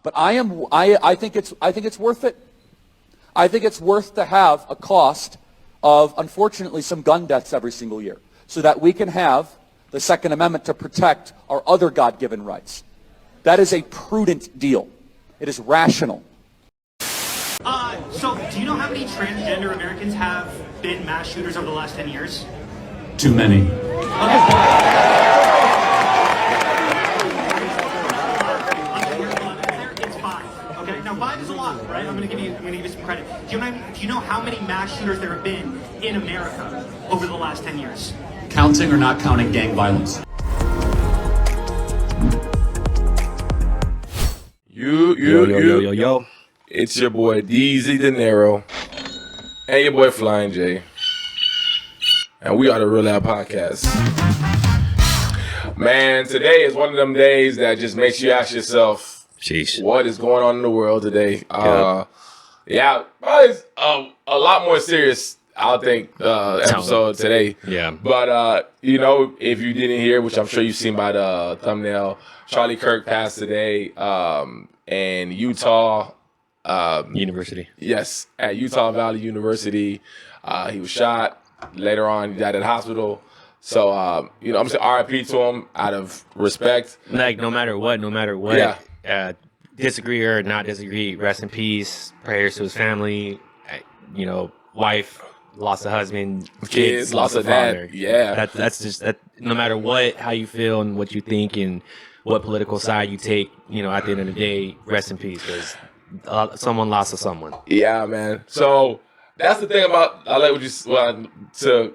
But I think it's worth it. I think it's worth to have a cost of, unfortunately, some gun deaths every single year so that we can have the Second Amendment to protect our other God-given rights. That is a prudent deal. It is rational. So, do you know how many transgender Americans have been mass shooters over the last 10 years? Too many. It's 5. Okay, now 5 is a lot, right? I'm gonna give you some credit. Do you know how many mass shooters there have been in America over the last 10 years? Counting or not counting gang violence? Yo. It's your boy DZ De Niro and your boy Flying J. And we are the Real Loud Podcast. Man, today is one of them days that just makes you ask yourself, Sheesh. What is going on in the world today? Yeah, probably a lot more serious, I think, episode today. Yeah. But, if you didn't hear, which I'm sure you've seen by the thumbnail, Charlie Kirk passed today in Utah. University. Yes, at Utah Valley University. He was shot. Later on, he died at the hospital. So, I'm saying RIP to him out of respect. Like, no matter what, disagree or not disagree, rest in peace, prayers to his family, wife, lost a husband, kids lost a father. Yeah. That's just, that. No matter what, how you feel and what you think and what political side you take, at the end of the day, rest in peace, because someone lost to someone. Yeah, man. So that's the thing about, I like what you, to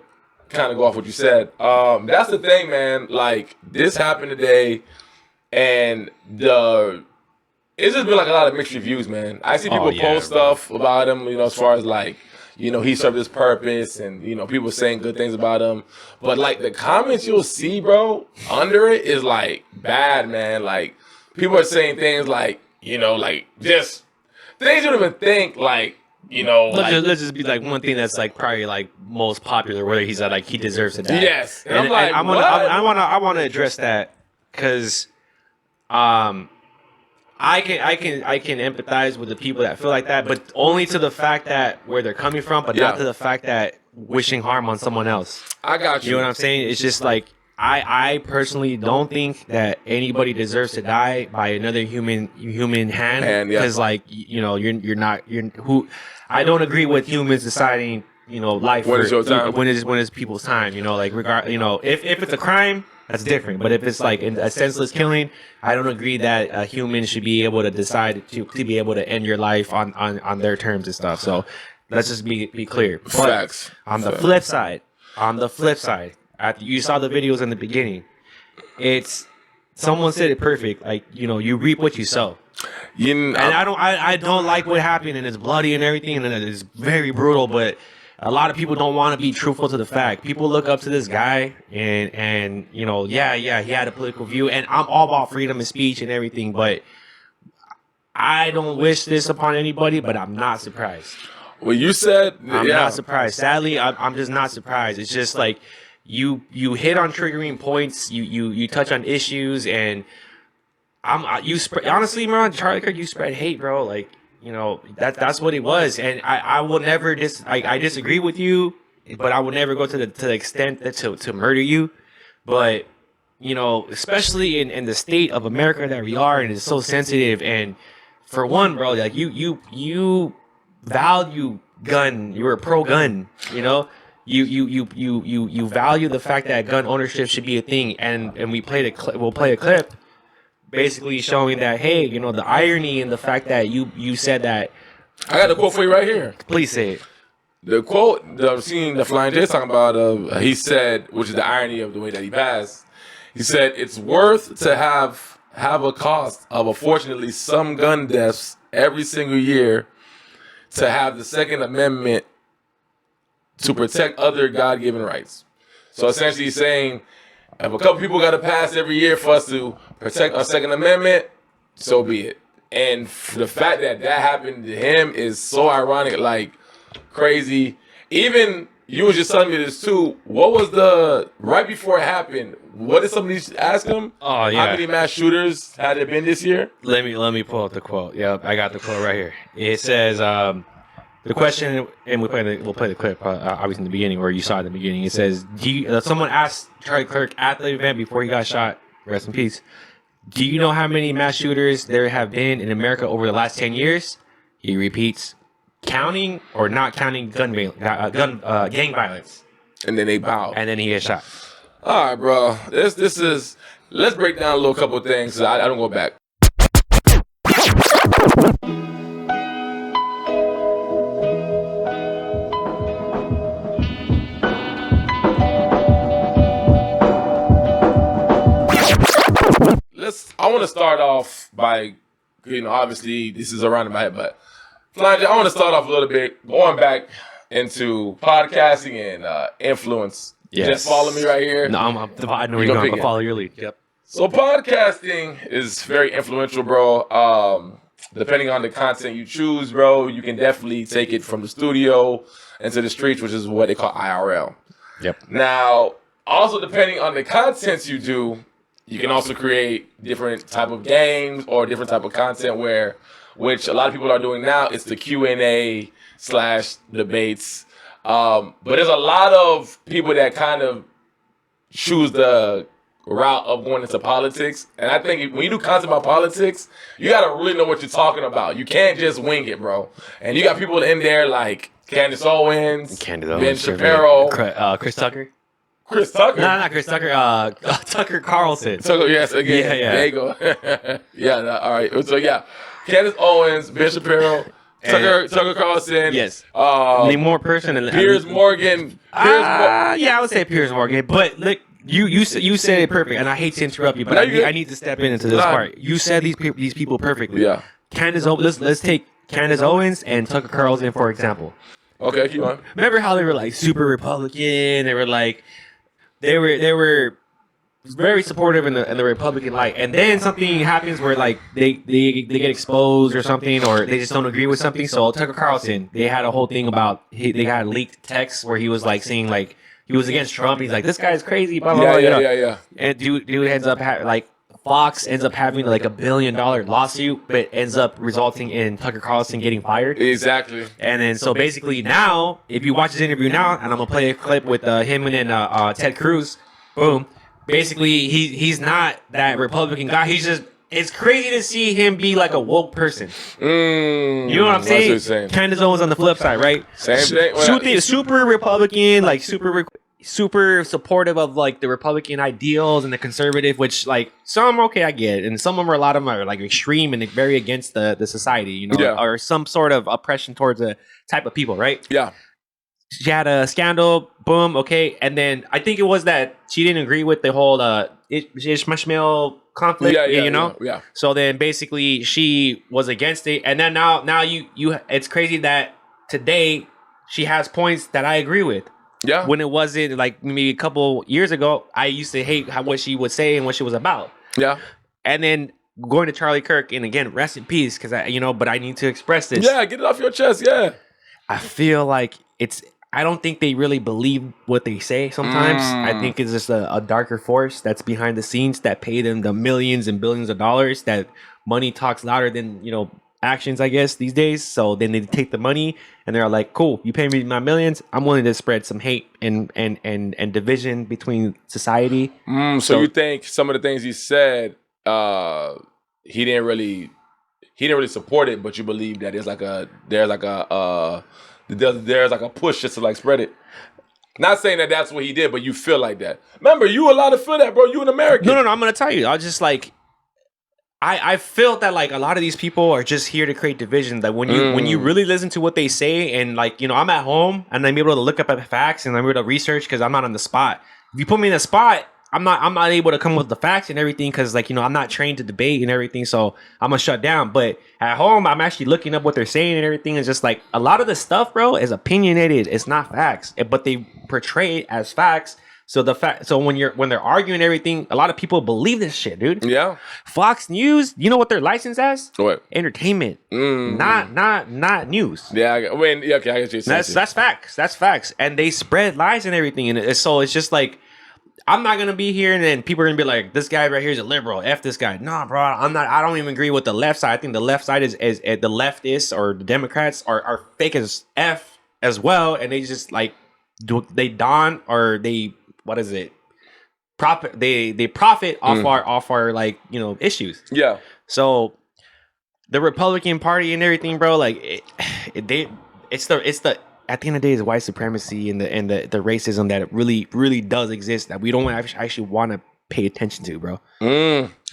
kind of go off what you said. That's the thing, man. Like, this happened today, and it's just been like a lot of mixed reviews, man. I see people post stuff about him, as far as like, he served his purpose, and people saying good things about him. But like the comments you'll see, bro, under it is like bad, man. Like, people are saying things like, like just things you don't even think, like, let's just be like one thing that's like probably like most popular, where he's like he deserves to die. Yes, and I'm like, I want to address that because, I can empathize with the people that feel like that, but only to the fact that where they're coming from, but not to the fact that wishing harm on someone else. I got you. You know what I'm saying? It's just like I personally don't think that anybody deserves to die by another human hand, because you're who. I don't agree with humans deciding life when it's your time, when it's people's time. If it's a crime, that's different. But if it's like a senseless killing, I don't agree that a human should be able to decide to be able to end your life on their terms and stuff. So let's just be clear. But facts. On the flip side, after you saw the videos in the beginning, it's someone said it perfect. Like, you reap what you sow. And I don't like what happened, and it's bloody and everything, and it's very brutal, but a lot of people don't want to be truthful to the fact. People look up to this guy, and he had a political view, and I'm all about freedom of speech and everything, but I don't wish this upon anybody, but I'm not surprised. Well, you said... I'm not surprised. Sadly, I'm just not surprised. It's just like you hit on triggering points, you touch on issues, and honestly, man, Charlie Kirk, you spread hate, bro. Like, that's what it was, and I will never I disagree with you, but I will never go to the extent that to murder you. But especially in the state of America that we are, and it's so sensitive. And for one, bro, like you value gun, you're a pro gun, you value the fact that gun ownership should be a thing, and we'll play a clip. Basically showing that, hey, the irony in the fact that you said that. I got a quote for you right here. Please say it. The quote that I've seen the Flying J talking about, he said, which is the irony of the way that he passed, he said, it's worth to have a cost of, unfortunately, some gun deaths every single year to have the Second Amendment to protect other God-given rights. So essentially he's saying, if a couple people got to pass every year for us to protect our Second Amendment, so be it. And the fact that happened to him is so ironic, like crazy. Even, you was just telling me this too. What was the right before it happened? What did somebody ask him? Oh yeah. How many mass shooters had there been this year? Let me pull up the quote. Yep, I got the quote right here. It says the question, and we'll play the clip obviously in the beginning, or you saw it in the beginning. It says, someone asked Charlie Kirk at the event before he got shot. Rest in peace. Do you know how many mass shooters there have been in America over the last 10 years? He repeats, counting or not counting gang violence. And then they bow. And then he gets shot. All right, bro. This is. Let's break down a little couple of things. I don't go back. I want to start off by, obviously this is around in my head, but Flange, I want to start off a little bit going back into podcasting and influence. Yes. Just follow me right here. No, I know you're going to follow your lead. Yep. So podcasting is very influential, bro. Depending on the content you choose, bro, you can definitely take it from the studio into the streets, which is what they call IRL. Yep. Now, also depending on the content you do, you can also create different type of games or different type of content which a lot of people are doing now. It's the Q&A / debates. But there's a lot of people that kind of choose the route of going into politics. And I think when you do content about politics, you got to really know what you're talking about. You can't just wing it, bro. And you got people in there like Candace Owens, Ben Shapiro, Chris Tucker. Chris Tucker? No, not Chris Tucker. Tucker Carlson. Tucker, yes, again. Yeah. There you go. All right. So, yeah. Candace Owens, Ben Shapiro, Tucker Carlson. Yes. Name more person. Piers Morgan. Yeah, I would say Piers Morgan. But look, you said it perfect, and I hate to interrupt you, but I need to step into this part. You said these people perfectly. Yeah. Candace Owens. Let's take Candace Owens and Tucker Carlson for example. Okay, keep on. Remember how they were like super Republican? They were like. They were very supportive in the Republican light, and then something happens where like they get exposed or something, or they just don't agree with something. So Tucker Carlson, they had a whole thing about they got leaked texts where he was like saying like he was against Trump. He's like, this guy's crazy, blah blah blah. Yeah. And dude ends up like Fox ends up having like $1 billion lawsuit, but ends up resulting in Tucker Carlson getting fired. Exactly. And then so basically now, if you watch this interview now, and I'm gonna play a clip with him and Ted Cruz, boom. Basically, he's not that Republican guy. He's just. It's crazy to see him be like a woke person. You know what I'm saying? What you're saying. Candace Owens on the flip side, right? Same thing. Super Republican, like super supportive of like the Republican ideals and the conservative, which like some okay I get, and some of them a lot of them are like extreme and very against the society, or some sort of oppression towards a type of people, right? Yeah. She had a scandal, boom, okay, and then I think it was that she didn't agree with the whole Ishmael conflict, Yeah. So then basically she was against it, and then now you it's crazy that today she has points that I agree with. Yeah. When it wasn't like maybe a couple years ago, I used to hate what she would say and what she was about. Yeah. And then going to Charlie Kirk, and again, rest in peace, because but I need to express this. Yeah, get it off your chest. Yeah. I feel like I don't think they really believe what they say sometimes. I think it's just a darker force that's behind the scenes that pay them the millions and billions of dollars. That money talks louder than actions, I guess, these days. So then they take the money and they're like, cool, you pay me my millions, I'm willing to spread some hate and division between society. So you think some of the things he said, he didn't really support it, but you believe that there's like a push just to like spread it. Not saying that that's what he did, but you feel like that. Remember, you allowed to feel that, bro. You an American. No, I'm gonna tell you. I just like I felt that like a lot of these people are just here to create division. Like when you really listen to what they say, and like I'm at home and I'm able to look up at the facts and I'm able to research because I'm not on the spot. If you put me in the spot, I'm not able to come with the facts and everything because like I'm not trained to debate and everything, so I'm gonna shut down. But at home, I'm actually looking up what they're saying and everything. It's just like a lot of the stuff, bro, is opinionated. It's not facts, but they portray it as facts. So when they're arguing everything, a lot of people believe this shit, dude. Yeah. Fox News, you know what they're licensed as? What? Entertainment, not news. Yeah, I get you. That's facts. That's facts. And they spread lies and everything, and so it's just like, I'm not gonna be here, and then people are gonna be like, this guy right here is a liberal. F this guy. Nah, bro, I'm not. I don't even agree with the left side. I think the left side is the leftists or the Democrats are fake as F as well, and they just like profit off our like, you know, issues. Yeah. So the Republican Party and everything, bro, like it's the at the end of the day, it's white supremacy and the racism that really does exist that we don't actually want to pay attention to, bro.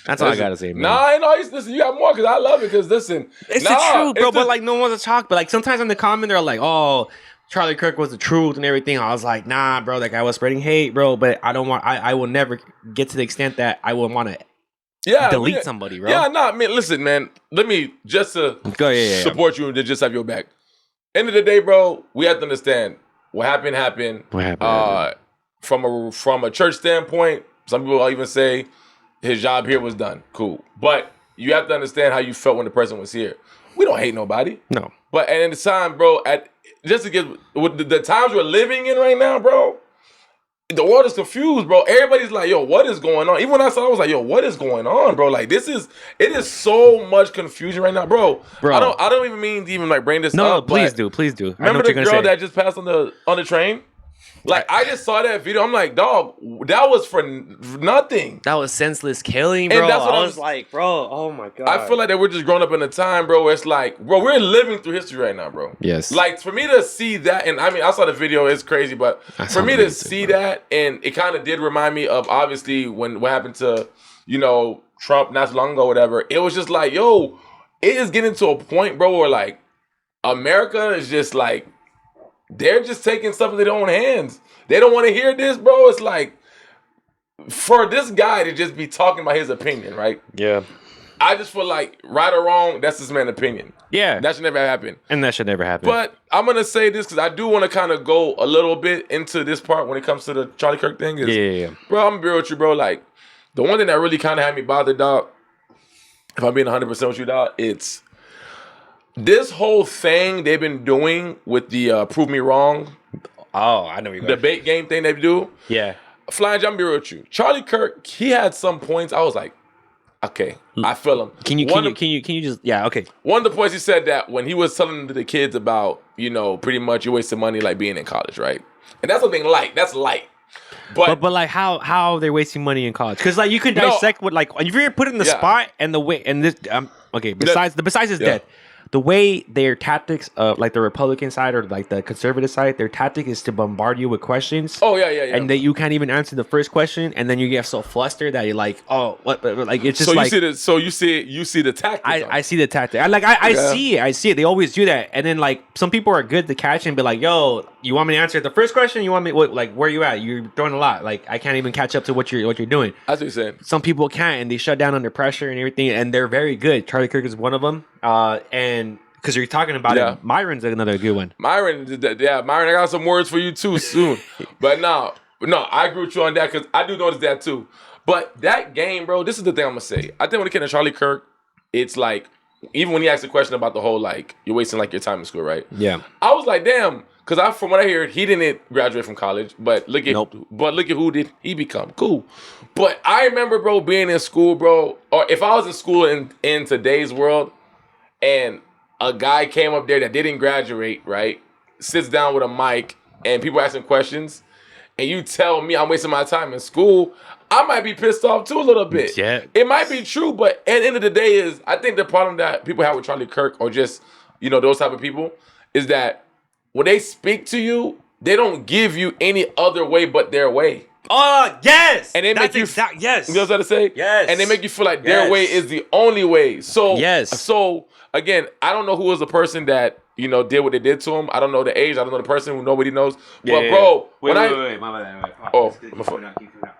That's all I gotta say, man. Nah, listen, you got more because I love it. Because listen, it's the truth, bro. But like, no one wants to talk. But like, sometimes in the comment, they're like, "Oh, Charlie Kirk was the truth and everything." I was like, "Nah, bro. That guy was spreading hate, bro." But I don't want. I will never get to the extent that I would want to delete somebody, bro. Yeah, nah, man. Listen, man. Let me just support you and to just have your back. End of the day, bro. We have to understand what happened. What happened? From a church standpoint, some people even say his job here was done. Cool. But you have to understand how you felt when the president was here. We don't hate nobody. No. But at the time, bro, just to get with the times we're living in right now, bro, the world is confused, bro. Everybody's like, yo, what is going on? Even when I saw it, I was like, yo, what is going on, bro? Like, it is so much confusion right now, bro. I don't even mean to even like bring this up. No, please do. Remember the girl that just passed on the train? Like, I just saw that video. I'm like, dog, that was for nothing. That was senseless killing, bro. And that's what I was like, bro, oh my God. I feel like that we're just growing up in a time, bro, where it's like, bro, we're living through history right now, bro. Yes. Like, for me to see that, and I mean, I saw the video, it's crazy, but for me to see that, and it kind of did remind me of, obviously, what happened to, you know, Trump not so long ago, whatever. It was just like, yo, it is getting to a point, bro, where, like, America is just like, they're just taking stuff in their own hands. They don't want to hear this, bro. It's like, for this guy to just be talking about his opinion, right? Yeah. I just feel like, right or wrong, that's this man's opinion. Yeah. That should never happen. And that should never happen. But I'm going to say this because I do want to kind of go a little bit into this part when it comes to the Charlie Kirk thing. Yeah. Bro, I'm going to be real with you, bro. Like, the one thing that really kind of had me bothered, dog, if I'm being 100% with you, dog, it's this whole thing they've been doing with the Prove Me Wrong. Oh, I know you're going. Debate game thing they do. Yeah. Flying, I'm be real with you. Charlie Kirk, he had some points. I was like, okay, I feel him. Can you just okay. One of the points he said that when he was telling the kids about, you know, pretty much you wasting money like being in college, right? And that's something light. That's light. But like how they're wasting money in college? Because like you can dissect what like if you're put in the spot and the way and this okay besides his death. The way their tactics, like the Republican side or like the conservative side, their tactic is to bombard you with questions. Oh, yeah. And that you can't even answer the first question, and then you get so flustered that you're like, oh, what? Like it's just like. You see the tactic. I see the tactic. I see it. They always do that, and then like some people are good to catch and be like, yo, you want me to answer the first question? You want me like where you at? You're throwing a lot. Like I can't even catch up to what you're doing. That's what you're saying. Some people can't, and they shut down under pressure and everything, and they're very good. Charlie Kirk is one of them. And because you're talking about it, Myron's another good one. Myron, I got some words for you too soon. But no, I agree with you on that because I do notice that too. But that game, bro, this is the thing I'm gonna say. I think when it came to Charlie Kirk, it's like even when he asked the question about the whole like you're wasting like your time in school, right? Yeah. I was like, damn, because from what I heard, he didn't graduate from college. But look at who did he become? Cool. But I remember, bro, being in school, bro, or if I was in school in today's world, and a guy came up there that didn't graduate, right? Sits down with a mic and people asking questions, and you tell me I'm wasting my time in school, I might be pissed off too a little bit. Yeah. It might be true, but at the end of the day is I think the problem that people have with Charlie Kirk or just, you know, those type of people is that when they speak to you, they don't give you any other way but their way. Oh, yes. And they make you yes. You know what I'm saying? Yes. And they make you feel like their way is the only way. So yes. So again, I don't know who was the person that, you know, did what they did to him. I don't know the age. I don't know the person who nobody knows. But bro, wait, my bad. Oh, my fault.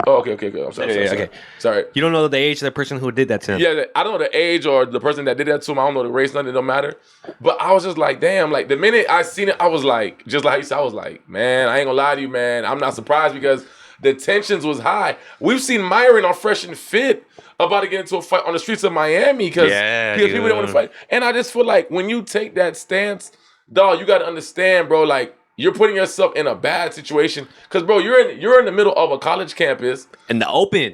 Oh, okay. I'm sorry. Okay. Sorry. You don't know the age of the person who did that to him. Yeah, I don't know the age or the person that did that to him. I don't know the race. Nothing. It don't matter. But I was just like, damn. Like the minute I seen it, I was like, just like you said, I was like, man, I ain't gonna lie to you, man. I'm not surprised because the tensions was high. We've seen Myron on Fresh and Fit about to get into a fight on the streets of Miami because people didn't want to fight. And I just feel like when you take that stance, dog, you got to understand, bro, like, you're putting yourself in a bad situation because, bro, you're in the middle of a college campus in the open,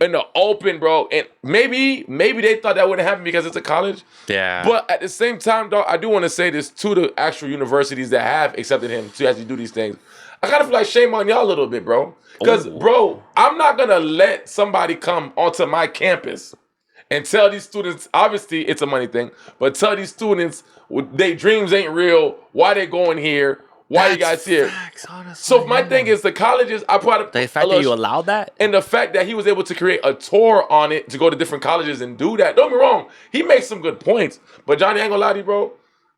bro. And maybe they thought that wouldn't happen because it's a college. Yeah. But at the same time, dog, I do want to say this to the actual universities that have accepted him to actually do these things. I kind of feel like shame on y'all a little bit, bro. Because, bro, I'm not gonna let somebody come onto my campus and tell these students. Obviously, it's a money thing, but tell these students their dreams ain't real. Why they going here? Why you guys here? Facts, honestly, so my thing is the colleges. I probably the fact that you allowed that, and the fact that he was able to create a tour on it to go to different colleges and do that. Don't get me wrong, he makes some good points. But Johnny, I ain't gonna lie to you, bro.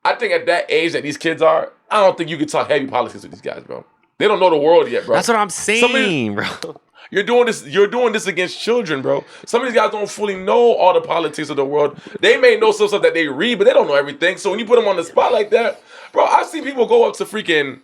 I think at that age that these kids are, I don't think you can talk heavy politics with these guys, bro. They don't know the world yet, bro. That's what I'm saying, bro. You're doing this against children, bro. Some of these guys don't fully know all the politics of the world. They may know some stuff that they read, but they don't know everything. So when you put them on the spot like that, bro, I've seen people go up to freaking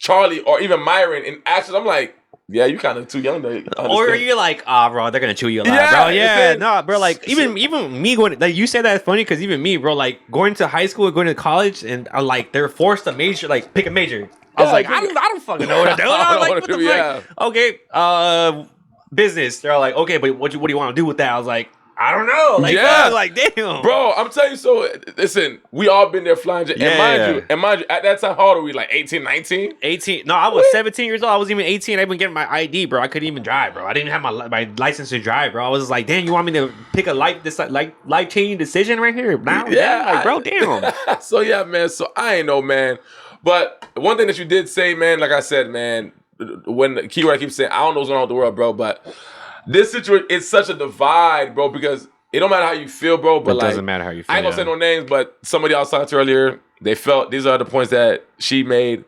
Charlie or even Myron and ask them, I'm like, yeah, you kind of too young to understand. Or you're like, bro, they're gonna chew you alive, Yeah, bro. Yeah, it's no, bro. Like even me going, like you said that it's funny because even me, bro, like going to high school, going to college, and like they're forced to major, like pick a major. I was like, I don't fucking know what to do. I was like, what the fuck? Okay, business. They're like, okay, but what do you want to do with that? I was like, I don't know. Like, Yeah. like damn, Bro, I'm telling you, so listen, we all been there flying. And mind you, at that time, how old were we? Like 18, 19? 18. No, I was 17 years old. I was even 18. I even getting my ID, bro. I couldn't even drive, bro. I didn't have my license to drive, bro. I was like, damn, you want me to pick a life-changing decision right here now? Yeah, like, bro, damn. So yeah, man. So I ain't know, man. But one thing that you did say, man, like I said, man, when the keyword I keep saying, I don't know what's going on with the world, bro, but this situation, it's such a divide, bro, because it don't matter how you feel, bro, but it doesn't matter how you feel. I ain't gonna say no names, but somebody I was talking to earlier, they felt, these are the points that she made.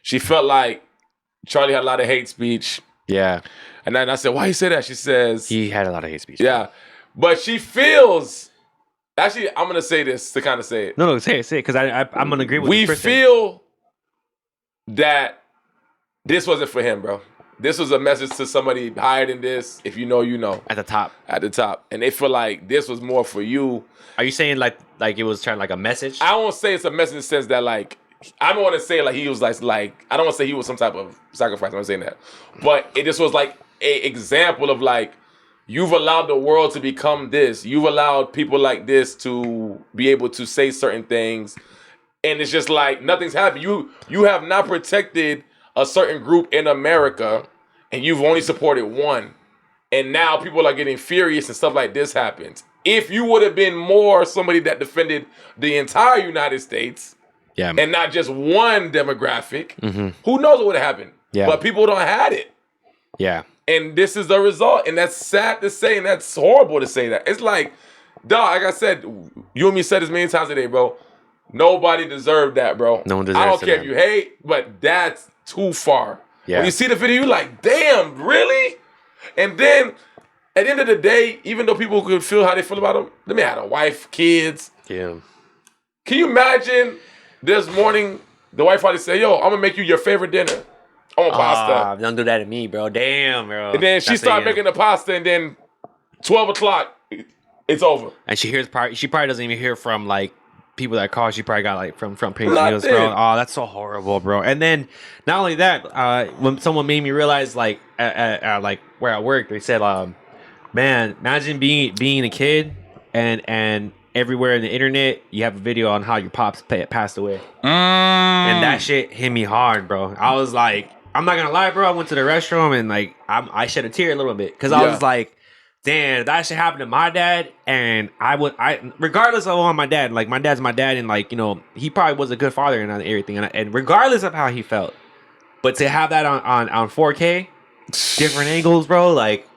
She felt like Charlie had a lot of hate speech. Yeah. And then I said, why you say that? She says... He had a lot of hate speech. Yeah. But she feels... Actually, I'm going to say this to kind of say it. No, say it, because I'm going to agree with you. We feel that this wasn't for him, bro. This was a message to somebody higher than this. If you know, you know. At the top. At the top. And they feel like this was more for you. Are you saying like it was trying like a message? I won't say it's a message in the sense that like, I don't want to say like he was like I don't want to say he was some type of sacrifice. I'm not saying that. But it just was like an example of like, you've allowed the world to become this. You've allowed people like this to be able to say certain things. And it's just like nothing's happened. You have not protected a certain group in America, and you've only supported one. And now people are getting furious and stuff like this happens. If you would have been more somebody that defended the entire United States, yeah, and not just one demographic, who knows what would have happened? Yeah. But people don't have it. Yeah. And this is the result. And that's sad to say, and that's horrible to say that. It's like, dog, like I said, you and me said this many times today, bro. Nobody deserved that, bro. No one deserves I don't care that. if you hate, but that's too far. Yeah. When you see the video, you're like, damn, really? And then, at the end of the day, even though people could feel how they feel about him, the man had a wife, kids. Yeah. Can you imagine this morning, the wife probably say, yo, I'm going to make you your favorite dinner. I want pasta. Don't do that to me, bro. Damn, bro. And then she started making the pasta, and then 12 o'clock, it's over. And she probably doesn't even hear from like people that call. She probably got like from front page Nothing. news, bro. Oh, that's so horrible, bro. And then not only that, when someone made me realize, like like where I work, they said, man, imagine being a kid and everywhere in the internet you have a video on how your pops passed away, and that shit hit me hard, bro. I was like, I'm not gonna lie, bro. I went to the restroom and like I shed a tear a little bit because I was like, damn, that shit happened to my dad, and I regardless of my dad, like my dad's my dad, and like, you know, he probably was a good father and everything, and regardless of how he felt, but to have that on 4K, different angles, bro, like,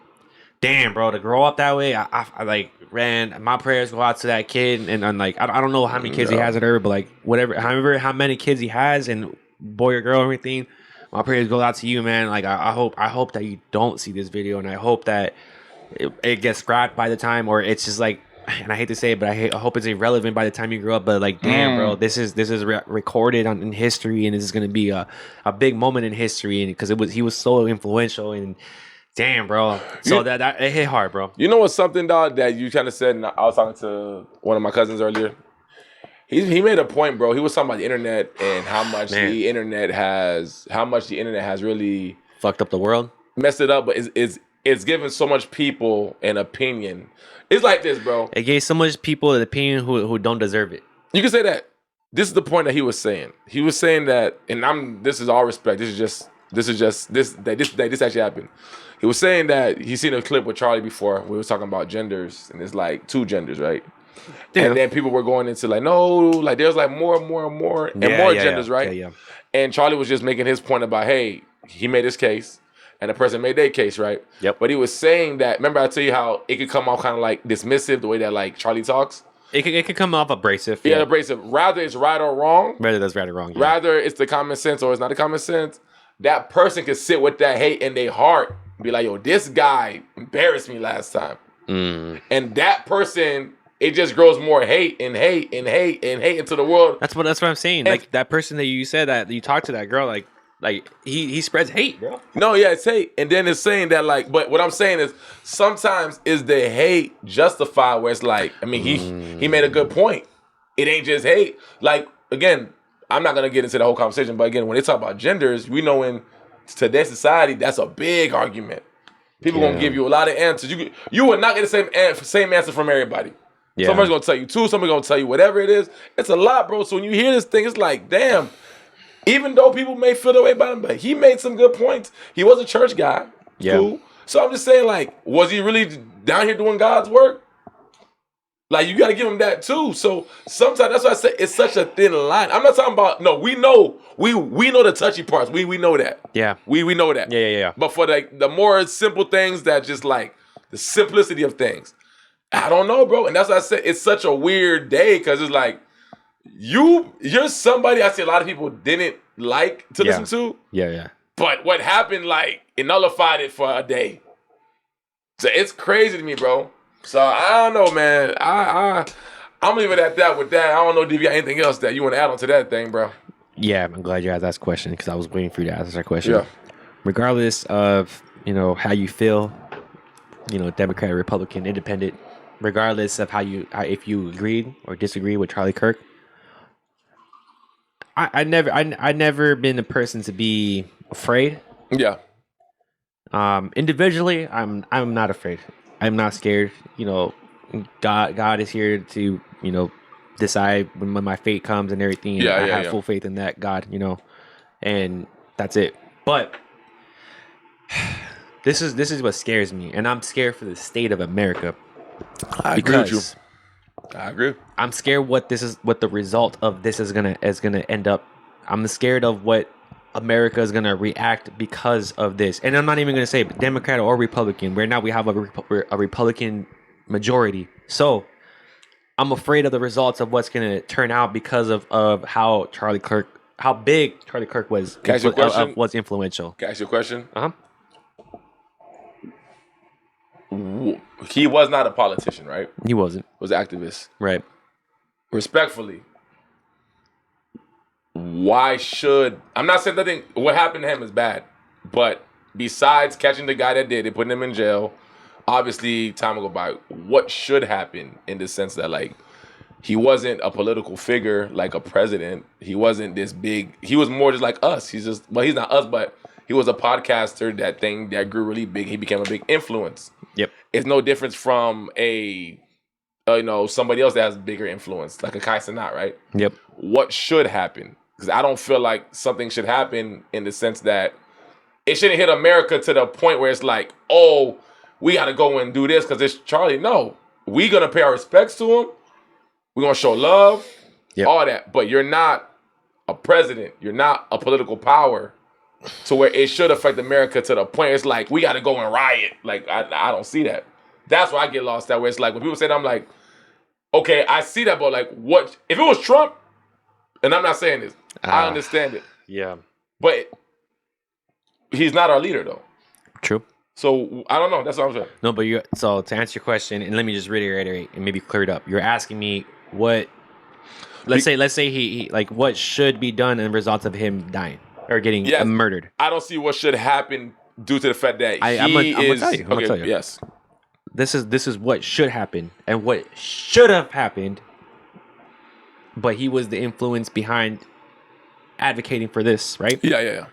damn, bro, to grow up that way, I like, ran. My prayers go out to that kid, and like, I don't know how many kids he has at her, but like whatever, however, how many kids he has, and boy or girl, everything. My prayers go out to you, man. Like I hope that you don't see this video, and I hope that it gets scrapped by the time, or it's just like, and I hate to say it, but I hope it's irrelevant by the time you grow up. But like, damn, bro, this is recorded in history, and this is gonna be a big moment in history, and because he was so influential, and Damn, bro. So that it hit hard, bro. You know what's something, dog, that you kind of said, and I was talking to one of my cousins earlier. He made a point, bro. He was talking about the internet and how much the internet has really Fucked up the world. messed it up, but it's given so much people an opinion. It's like this, bro. It gave so much people an opinion who don't deserve it. You can say that. This is the point that he was saying. He was saying that, and this is all respect. This actually happened. He was saying that he's seen a clip with Charlie before. We was talking about genders, and it's like 2 genders, right? Damn. And then people were going into like, no, like there's like more genders, right? Yeah. And Charlie was just making his point about, hey, he made his case, and the person made their case, right? Yep. But he was saying that, remember I tell you how it could come off kind of like dismissive, the way that like Charlie talks? It could come off abrasive. Yeah, abrasive. Rather it's right or wrong. Rather that's right or wrong. Yeah. Rather it's the common sense or it's not the common sense. That person could sit with that hate in their heart and be like, yo, this guy embarrassed me last time. And that person, it just grows more hate and hate and hate and hate into the world. That's what I'm saying. And like that person that you said that you talked to that girl, like he spreads hate, bro. No, yeah, it's hate. And then it's saying that like, but what I'm saying is sometimes is the hate justified where it's like, I mean, he made a good point. It ain't just hate. Like, again, I'm not gonna get into the whole conversation, but again, when they talk about genders, we know in today's society, that's a big argument. People gonna give you a lot of answers. You will not get the same answer from everybody. Yeah. Somebody's gonna tell you 2, somebody's gonna tell you whatever it is. It's a lot, bro. So when you hear this thing, it's like, damn. Even though people may feel the way about him, but he made some good points. He was a church guy. Yeah. Cool. So I'm just saying, like, was he really down here doing God's work? Like, you got to give him that too. So sometimes that's why I say it's such a thin line. I'm not talking about, no, we know the touchy parts. We know that. Yeah. We know that. Yeah. But for the more simple things that just like the simplicity of things, I don't know, bro. And that's why I said it's such a weird day because it's like, you're somebody I see a lot of people didn't like to listen to. Yeah. But what happened, like, it nullified it for a day. So it's crazy to me, bro. So I don't know, man. I'm gonna leave it at that with that. I don't know if you got anything else that you want to add on to that thing, bro. Yeah, I'm glad you asked that question because I was waiting for you to ask that question. Yeah. Regardless of, how you feel, Democrat, Republican, Independent, regardless of if you agreed or disagree with Charlie Kirk, I never been a person to be afraid. Yeah. Individually, I'm not afraid. I'm not scared. God is here to, decide when my fate comes and everything. And I have full faith in that God, and that's it. But this is what scares me, and I'm scared for the state of America. I agree with you. I agree. I'm scared what the result of this is gonna end up. I'm scared of what America is gonna react because of this, and I'm not even gonna say Democrat or Republican. Right now we have a Republican majority, so I'm afraid of the results of what's gonna turn out because of how big Charlie Kirk was. Was influential. Can I ask you a question? Uh-huh. He was not a politician, right? He wasn't. He was an activist. Right. Respectfully, why should... I'm not saying nothing... What happened to him is bad. But besides catching the guy that did it, putting him in jail, obviously time will go by. What should happen in the sense that, like, he wasn't a political figure like a president. He wasn't this big... He was more just like us. He's just... Well, he's not us, but he was a podcaster, that grew really big. He became a big influence. Yep. It's no difference from somebody else that has bigger influence, like a Kai Cenat, right? Yep. What should happen? Because I don't feel like something should happen in the sense that it shouldn't hit America to the point where it's like, oh, we got to go and do this because it's Charlie. No, we going to pay our respects to him. We're going to show love, all that. But you're not a president. You're not a political power to where it should affect America to the point it's like, we got to go and riot. Like, I don't see that. That's where I get lost that way. It's like, when people say that, I'm like, okay, I see that, but like, what? If it was Trump, and I'm not saying this, I understand it. Yeah. But he's not our leader, though. True. So, I don't know. That's what I'm saying. No, but so to answer your question, and let me just reiterate and maybe clear it up. You're asking me what, let's say he like, what should be done in result of him dying or getting murdered? I don't see what should happen due to the fact that I'm gonna tell you. I'm gonna tell you. Yes. This is what should happen and what should have happened. But he was the influence behind advocating for this, right? Yeah.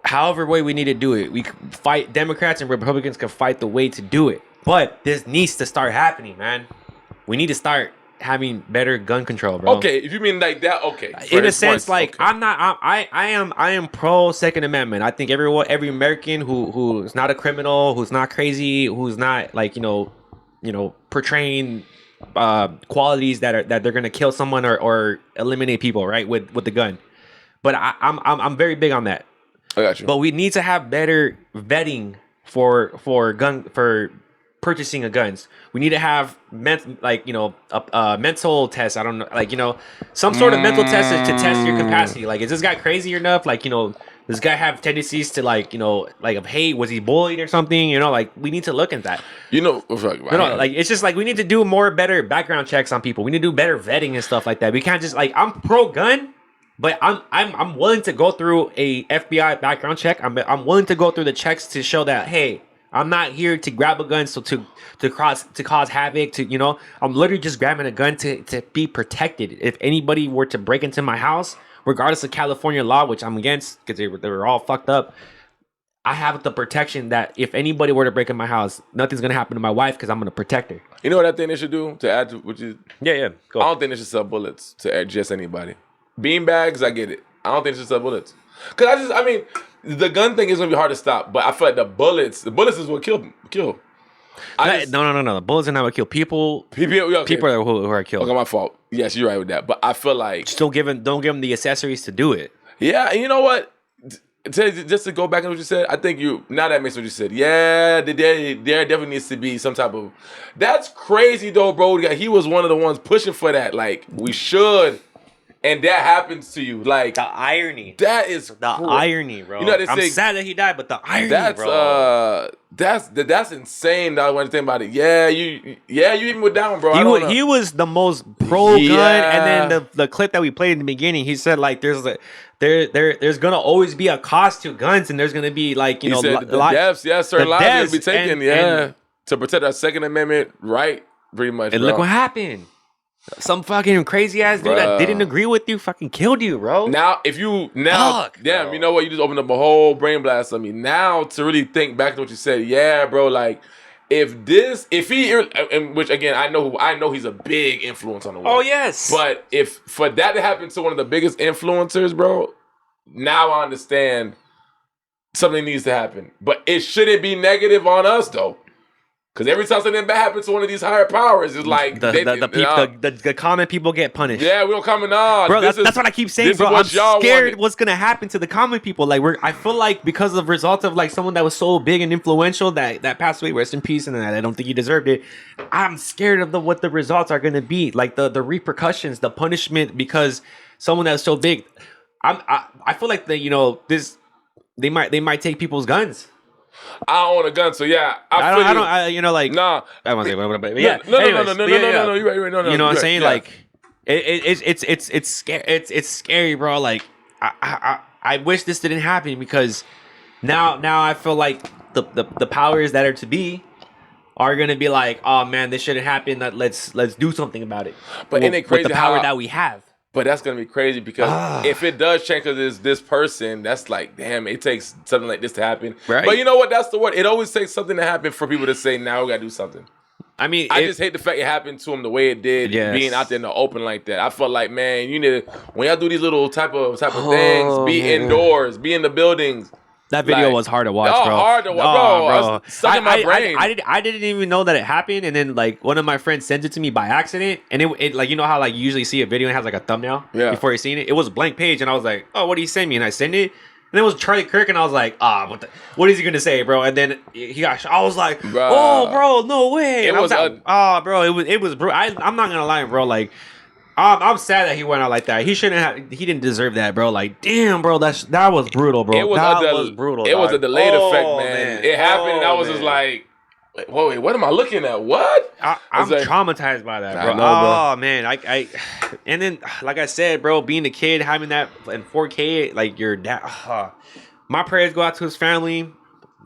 However way we need to do it, we fight. Democrats and Republicans can fight the way to do it. But this needs to start happening, man. We need to start having better gun control, bro. Okay, if you mean like that, okay. In a sense, like I am pro Second Amendment. I think every American who's not a criminal, who's not crazy, who's not like portraying qualities that they're gonna kill someone or eliminate people, right, with the gun. But I'm very big on that. I got you. But we need to have better vetting for purchasing of guns. We need to have a mental test. I don't know, some sort of mental test to test your capacity. Like, is this guy crazy enough? Like, does this guy have tendencies to of hate? Was he bullied or something? Like, we need to look at that. It's just like we need to do better background checks on people. We need to do better vetting and stuff like that. We can't just I'm pro gun, but I'm willing to go through a FBI background check. I'm willing to go through the checks to show that, hey, I'm not here to grab a gun to cause havoc. I'm literally just grabbing a gun to be protected. If anybody were to break into my house, regardless of California law, which I'm against because they were all fucked up, I have the protection that if anybody were to break in my house, nothing's gonna happen to my wife because I'm gonna protect her. You know what I think they should do to add to which is Go. I don't think they should sell bullets to just anybody. Beanbags, I get it. I don't think they should sell bullets. Cause the gun thing is gonna be hard to stop, but I feel like the bullets is what kill. No. The bullets are not what kill people. People are who are killed. Okay, my fault. Yes, you're right with that. But I feel like just don't give them the accessories to do it. Yeah, and you know what? Just to go back to what you said, I think now that makes what you said. Yeah, there definitely needs to be some type of. That's crazy though, bro. He was one of the ones pushing for that. Like, we should. And that happens to you, like the irony. That is the irony, bro. I'm sad that he died, but the irony, bro. That's insane. Dog, when I think about it, you even went down, bro. He was the most pro gun, and then the clip that we played in the beginning, he said like there's gonna always be a cost to guns, and there's gonna be like he said the deaths, certain lives are gonna be taken, and to protect our Second Amendment right, pretty much. And bro. Look what happened. Some fucking crazy ass dude that didn't agree with you fucking killed you, bro. Now, you know what? You just opened up a whole brain blast on me. Now, to really think back to what you said, yeah, bro. Like, which again, I know he's a big influence on the world. Oh yes. But if for that to happen to one of the biggest influencers, bro, now I understand something needs to happen. But it shouldn't be negative on us, though. Because every time something bad happens to one of these higher powers, it's like the common people get punished. Yeah, we don't comment on. Bro, that's what I keep saying, bro. I'm scared what's gonna happen to the common people. Like I feel like because of results of like someone that was so big and influential that passed away, rest in peace, and I don't think he deserved it. I'm scared of what the results are gonna be, like the repercussions, the punishment, because someone that was so big. I feel like they might take people's guns. I don't own a gun, so yeah. Nah. I won't say whatever, but yeah. No. You're right. No. You know what I'm saying? Yeah. Like, it's scary. It's scary, bro. Like, I wish this didn't happen because now I feel like the powers that are to be are gonna be like, oh man, this shouldn't happen. Let's do something about it. But isn't it crazy with the power that we have? But that's gonna be crazy because if it does change because this person, that's like, damn, it takes something like this to happen. Right. But you know what? That's the word. It always takes something to happen for people to say, now we gotta do something. I mean, I just hate the fact it happened to him the way it did, being out there in the open like that. I felt like, man, you need to, when y'all do these little type of things, be indoors, be in the buildings. That video was hard to watch, bro. Hard to watch, bro. I was stuck in my brain. I didn't even know that it happened, and then like one of my friends sent it to me by accident, and it like, you know how like you usually see a video and it has like a thumbnail before you seen it. It was a blank page, and I was like, oh, what did he send me? And I sent it, and it was Charlie Kirk, and I was like, what is he gonna say, bro? And then I was like, oh, bro, no way. And I was like, bro, it was bro. I'm not gonna lie, bro, like. I'm sad that he went out like that. He didn't deserve that, bro. Like, damn, bro, that was brutal, bro. That was brutal. It was a delayed effect, man. It happened, and I was just like, wait, what am I looking at? What? I'm traumatized by that, bro. Oh man, I and then like I said, bro, being a kid, having that in 4K, like your dad. my prayers go out to his family.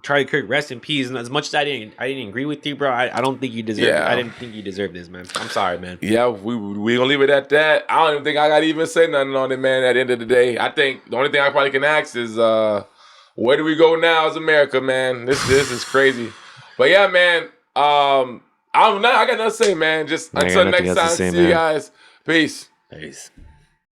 Charlie Kirk, rest in peace. And as much as I didn't agree with you, bro. I don't think you deserve. Yeah. I didn't think you deserved this, man. I'm sorry, man. Yeah, we gonna leave it at that. I don't even think I gotta even say nothing on it, man. At the end of the day, I think the only thing I probably can ask is, where do we go now as America, man? This is crazy. But yeah, man. I got nothing to say, man. Just until next time. See you guys. Peace. Peace.